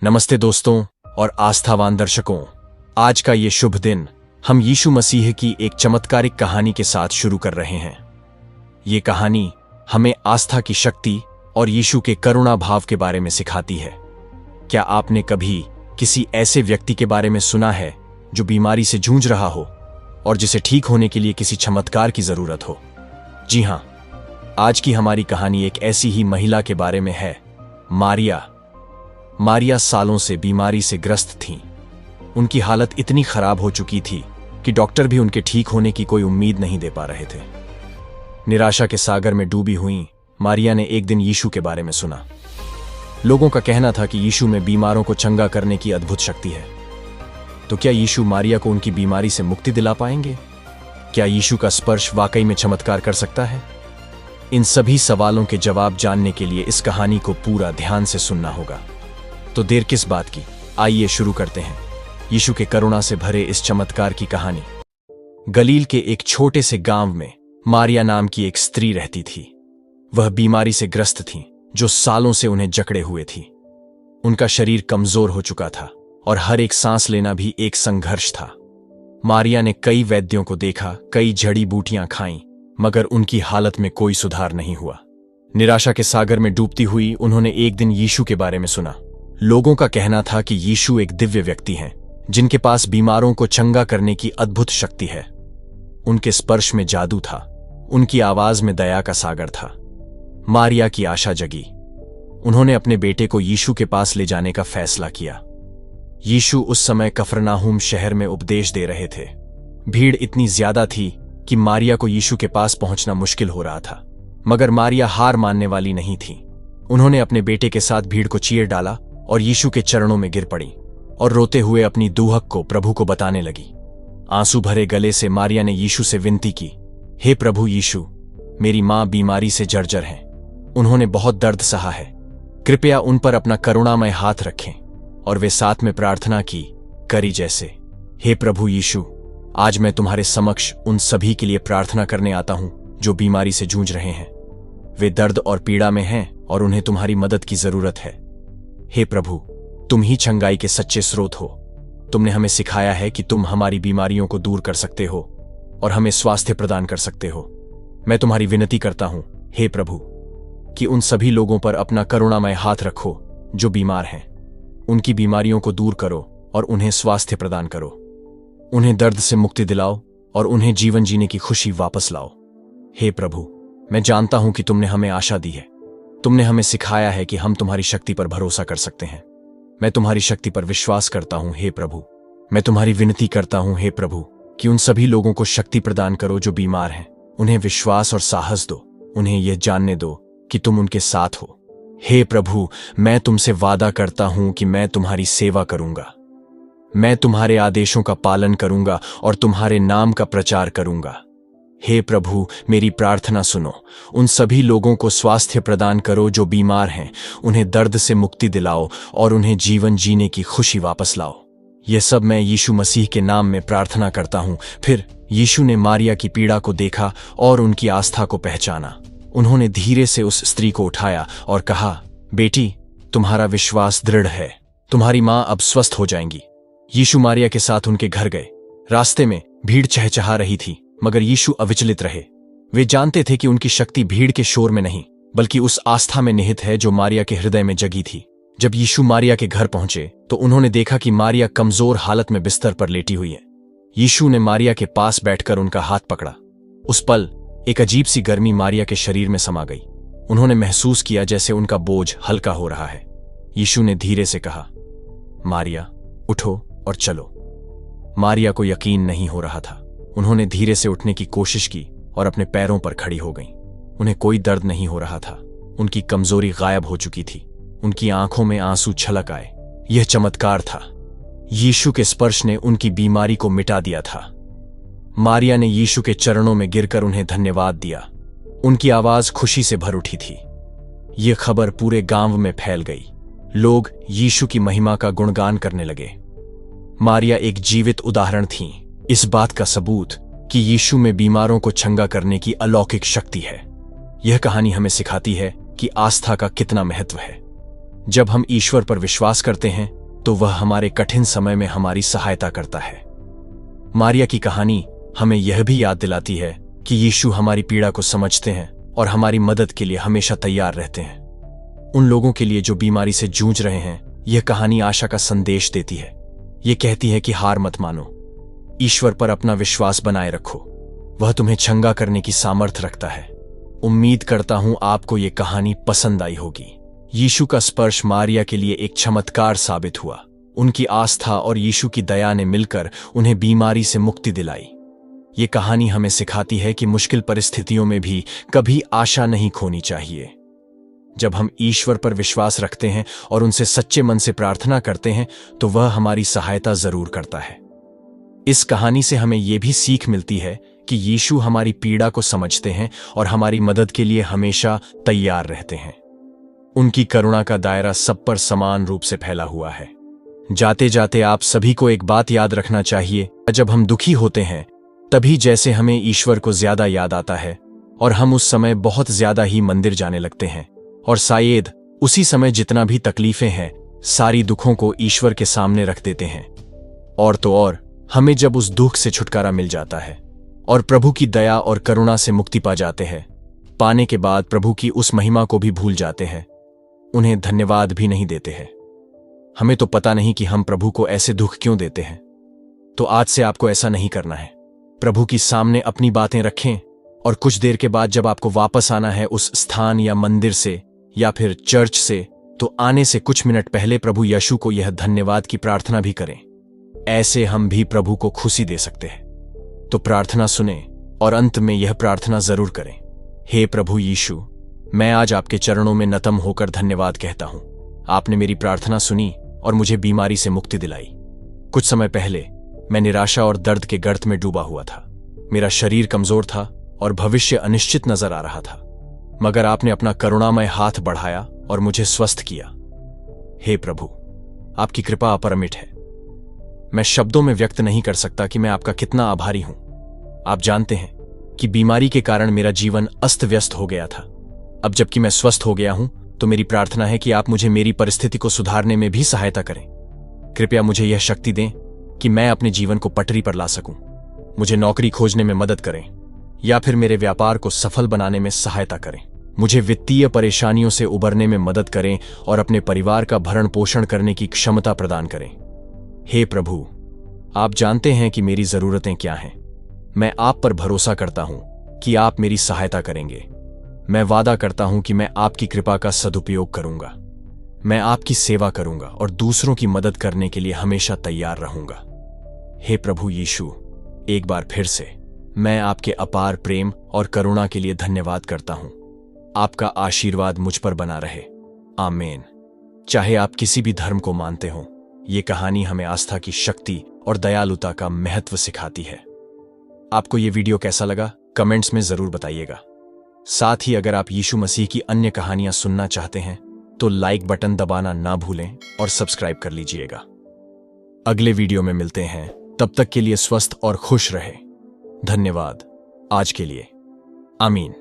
नमस्ते दोस्तों और आस्थावान दर्शकों। आज का ये शुभ दिन हम यीशु मसीह की एक चमत्कारिक कहानी के साथ शुरू कर रहे हैं। ये कहानी हमें आस्था की शक्ति और यीशु के करुणा भाव के बारे में सिखाती है। क्या आपने कभी किसी ऐसे व्यक्ति के बारे में सुना है जो बीमारी से जूझ रहा हो और जिसे ठीक होने के लिए किसी चमत्कार की जरूरत हो? जी हां, आज की हमारी कहानी एक ऐसी ही महिला के बारे में है, मारिया सालों से बीमारी से ग्रस्त थीं। उनकी हालत इतनी खराब हो चुकी थी कि डॉक्टर भी उनके ठीक होने की कोई उम्मीद नहीं दे पा रहे थे। निराशा के सागर में डूबी हुई मारिया ने एक दिन यीशु के बारे में सुना। लोगों का कहना था कि यीशु में बीमारों को चंगा करने की अद्भुत शक्ति है। तो क्या यीशु मारिया को उनकी बीमारी से मुक्ति दिला पाएंगे? क्या यीशु का स्पर्श वाकई में चमत्कार कर सकता है? इन सभी सवालों के जवाब जानने के लिए इस कहानी को पूरा ध्यान से सुनना होगा। तो देर किस बात की, आइए शुरू करते हैं यीशु के करुणा से भरे इस चमत्कार की कहानी। गलील के एक छोटे से गांव में मारिया नाम की एक स्त्री रहती थी। वह बीमारी से ग्रस्त थी जो सालों से उन्हें जकड़े हुए थी। उनका शरीर कमजोर हो चुका था और हर एक सांस लेना भी एक संघर्ष था। मारिया ने कई वैद्यों को देखा, कई जड़ी बूटियां खाईं, मगर उनकी हालत में कोई सुधार नहीं हुआ। निराशा के सागर में डूबती हुई उन्होंने एक दिन यीशु के बारे में सुना। लोगों का कहना था कि यीशु एक दिव्य व्यक्ति हैं जिनके पास बीमारों को चंगा करने की अद्भुत शक्ति है। उनके स्पर्श में जादू था, उनकी आवाज में दया का सागर था। मारिया की आशा जगी। उन्होंने अपने बेटे को यीशु के पास ले जाने का फैसला किया। यीशु उस समय कफरनाहुम शहर में उपदेश दे रहे थे। भीड़ इतनी ज्यादा थी कि मारिया को यीशु के पास पहुंचना मुश्किल हो रहा था, मगर मारिया हार मानने वाली नहीं थी। उन्होंने अपने बेटे के साथ भीड़ को चीर डाला और यीशु के चरणों में गिर पड़ी और रोते हुए अपनी दुहक को प्रभु को बताने लगी। आंसू भरे गले से मारिया ने यीशु से विनती की, हे प्रभु यीशु, मेरी मां बीमारी से जर्जर हैं। उन्होंने बहुत दर्द सहा है। कृपया उन पर अपना करुणामय हाथ रखें। और वे साथ में प्रार्थना की, करी जैसे, हे प्रभु यीशु, आज मैं तुम्हारे समक्ष उन सभी के लिए प्रार्थना करने आता हूं जो बीमारी से जूझ रहे हैं। वे दर्द और पीड़ा में हैं और उन्हें तुम्हारी मदद की जरूरत है। हे प्रभु, तुम ही चंगाई के सच्चे स्रोत हो। तुमने हमें सिखाया है कि तुम हमारी बीमारियों को दूर कर सकते हो और हमें स्वास्थ्य प्रदान कर सकते हो। मैं तुम्हारी विनती करता हूं, हे प्रभु, कि उन सभी लोगों पर अपना करुणामय हाथ रखो जो बीमार हैं। उनकी बीमारियों को दूर करो और उन्हें स्वास्थ्य प्रदान करो। उन्हें दर्द से मुक्ति दिलाओ और उन्हें जीवन जीने की खुशी वापस लाओ। हे प्रभु, मैं जानता हूं कि तुमने हमें आशा दी है। तुमने हमें सिखाया है कि हम तुम्हारी शक्ति पर भरोसा कर सकते हैं। मैं तुम्हारी शक्ति पर विश्वास करता हूं, हे प्रभु। मैं तुम्हारी विनती करता हूं, हे प्रभु, कि उन सभी लोगों को शक्ति प्रदान करो जो बीमार हैं। उन्हें विश्वास और साहस दो। उन्हें यह जानने दो कि तुम उनके साथ हो। हे प्रभु, मैं तुमसे वादा करता हूं कि मैं तुम्हारी सेवा करूंगा। मैं तुम्हारे आदेशों का पालन करूंगा और तुम्हारे नाम का प्रचार करूंगा। हे प्रभु, मेरी प्रार्थना सुनो। उन सभी लोगों को स्वास्थ्य प्रदान करो जो बीमार हैं। उन्हें दर्द से मुक्ति दिलाओ और उन्हें जीवन जीने की खुशी वापस लाओ। यह सब मैं यीशु मसीह के नाम में प्रार्थना करता हूं। फिर यीशु ने मारिया की पीड़ा को देखा और उनकी आस्था को पहचाना। उन्होंने धीरे से उस स्त्री को उठाया और कहा, बेटी, तुम्हारा विश्वास दृढ़ है। तुम्हारी मां अब स्वस्थ हो जाएंगी। यीशु मारिया के साथ उनके घर गए। रास्ते में भीड़ चहचहा रही थी, मगर यीशु अविचलित रहे। वे जानते थे कि उनकी शक्ति भीड़ के शोर में नहीं, बल्कि उस आस्था में निहित है जो मारिया के हृदय में जगी थी। जब यीशु मारिया के घर पहुंचे तो उन्होंने देखा कि मारिया कमजोर हालत में बिस्तर पर लेटी हुई है। यीशु ने मारिया के पास बैठकर उनका हाथ पकड़ा। उस पल एक अजीब सी गर्मी मारिया के शरीर में समा गई। उन्होंने महसूस किया जैसे उनका बोझ हल्का हो रहा है। यीशु ने धीरे से कहा, मारिया, उठो और चलो। मारिया को यकीन नहीं हो रहा था। उन्होंने धीरे से उठने की कोशिश की और अपने पैरों पर खड़ी हो गईं। उन्हें कोई दर्द नहीं हो रहा था। उनकी कमजोरी गायब हो चुकी थी। उनकी आंखों में आंसू छलक आए। यह चमत्कार था। यीशु के स्पर्श ने उनकी बीमारी को मिटा दिया था। मारिया ने यीशु के चरणों में गिरकर उन्हें धन्यवाद दिया। उनकी आवाज खुशी से भर उठी थी। यह खबर पूरे गांव में फैल गई। लोग यीशु की महिमा का गुणगान करने लगे। मारिया एक जीवित उदाहरण थी, इस बात का सबूत कि यीशु में बीमारों को चंगा करने की अलौकिक शक्ति है। यह कहानी हमें सिखाती है कि आस्था का कितना महत्व है। जब हम ईश्वर पर विश्वास करते हैं तो वह हमारे कठिन समय में हमारी सहायता करता है। मारिया की कहानी हमें यह भी याद दिलाती है कि यीशु हमारी पीड़ा को समझते हैं और हमारी मदद के लिए हमेशा तैयार रहते हैं। उन लोगों के लिए जो बीमारी से जूझ रहे हैं, यह कहानी आशा का संदेश देती है। यह कहती है कि हार मत मानो, ईश्वर पर अपना विश्वास बनाए रखो, वह तुम्हें चंगा करने की सामर्थ रखता है। उम्मीद करता हूं आपको यह कहानी पसंद आई होगी। यीशु का स्पर्श मारिया के लिए एक चमत्कार साबित हुआ। उनकी आस्था और यीशु की दया ने मिलकर उन्हें बीमारी से मुक्ति दिलाई। ये कहानी हमें सिखाती है कि मुश्किल परिस्थितियों में भी कभी आशा नहीं खोनी चाहिए। जब हम ईश्वर पर विश्वास रखते हैं और उनसे सच्चे मन से प्रार्थना करते हैं तो वह हमारी सहायता जरूर करता है। इस कहानी से हमें यह भी सीख मिलती है कि यीशु हमारी पीड़ा को समझते हैं और हमारी मदद के लिए हमेशा तैयार रहते हैं। उनकी करुणा का दायरा सब पर समान रूप से फैला हुआ है। जाते जाते आप सभी को एक बात याद रखना चाहिए, जब हम दुखी होते हैं तभी जैसे हमें ईश्वर को ज्यादा याद आता है और हम उस समय बहुत ज्यादा ही मंदिर जाने लगते हैं, और शायद उसी समय जितना भी तकलीफें हैं सारी दुखों को ईश्वर के सामने रख देते हैं। और तो और हमें जब उस दुख से छुटकारा मिल जाता है और प्रभु की दया और करुणा से मुक्ति पा जाते हैं, पाने के बाद प्रभु की उस महिमा को भी भूल जाते हैं, उन्हें धन्यवाद भी नहीं देते हैं। हमें तो पता नहीं कि हम प्रभु को ऐसे दुख क्यों देते हैं। तो आज से आपको ऐसा नहीं करना है। प्रभु की सामने अपनी बातें रखें और कुछ देर के बाद जब आपको वापस आना है उस स्थान या मंदिर से या फिर चर्च से, तो आने से कुछ मिनट पहले प्रभु यीशु को यह धन्यवाद की प्रार्थना भी करें। ऐसे हम भी प्रभु को खुशी दे सकते हैं। तो प्रार्थना सुने और अंत में यह प्रार्थना जरूर करें, हे प्रभु यीशु, मैं आज आपके चरणों में नतम होकर धन्यवाद कहता हूं। आपने मेरी प्रार्थना सुनी और मुझे बीमारी से मुक्ति दिलाई। कुछ समय पहले मैं निराशा और दर्द के गर्त में डूबा हुआ था। मेरा शरीर कमजोर था और भविष्य अनिश्चित नजर आ रहा था, मगर आपने अपना करुणामय हाथ बढ़ाया और मुझे स्वस्थ किया। हे प्रभु, आपकी कृपा अपरिमित है। मैं शब्दों में व्यक्त नहीं कर सकता कि मैं आपका कितना आभारी हूं। आप जानते हैं कि बीमारी के कारण मेरा जीवन अस्त व्यस्त हो गया था। अब जबकि मैं स्वस्थ हो गया हूं तो मेरी प्रार्थना है कि आप मुझे मेरी परिस्थिति को सुधारने में भी सहायता करें। कृपया मुझे यह शक्ति दें कि मैं अपने जीवन को पटरी पर ला सकूं। मुझे नौकरी खोजने में मदद करें या फिर मेरे व्यापार को सफल बनाने में सहायता करें। मुझे वित्तीय परेशानियों से उबरने में मदद करें और अपने परिवार का भरण पोषण करने की क्षमता प्रदान करें। हे प्रभु, आप जानते हैं कि मेरी जरूरतें क्या हैं। मैं आप पर भरोसा करता हूं कि आप मेरी सहायता करेंगे। मैं वादा करता हूं कि मैं आपकी कृपा का सदुपयोग करूंगा। मैं आपकी सेवा करूंगा और दूसरों की मदद करने के लिए हमेशा तैयार रहूंगा। हे प्रभु यीशु, एक बार फिर से मैं आपके अपार प्रेम और करुणा के लिए धन्यवाद करता हूं। आपका आशीर्वाद मुझ पर बना रहे। आमीन। चाहे आप किसी भी धर्म को मानते हो, ये कहानी हमें आस्था की शक्ति और दयालुता का महत्व सिखाती है। आपको ये वीडियो कैसा लगा कमेंट्स में जरूर बताइएगा। साथ ही अगर आप यीशु मसीह की अन्य कहानियां सुनना चाहते हैं तो लाइक बटन दबाना ना भूलें और सब्सक्राइब कर लीजिएगा। अगले वीडियो में मिलते हैं, तब तक के लिए स्वस्थ और खुश रहे। धन्यवाद आज के लिए। आमीन।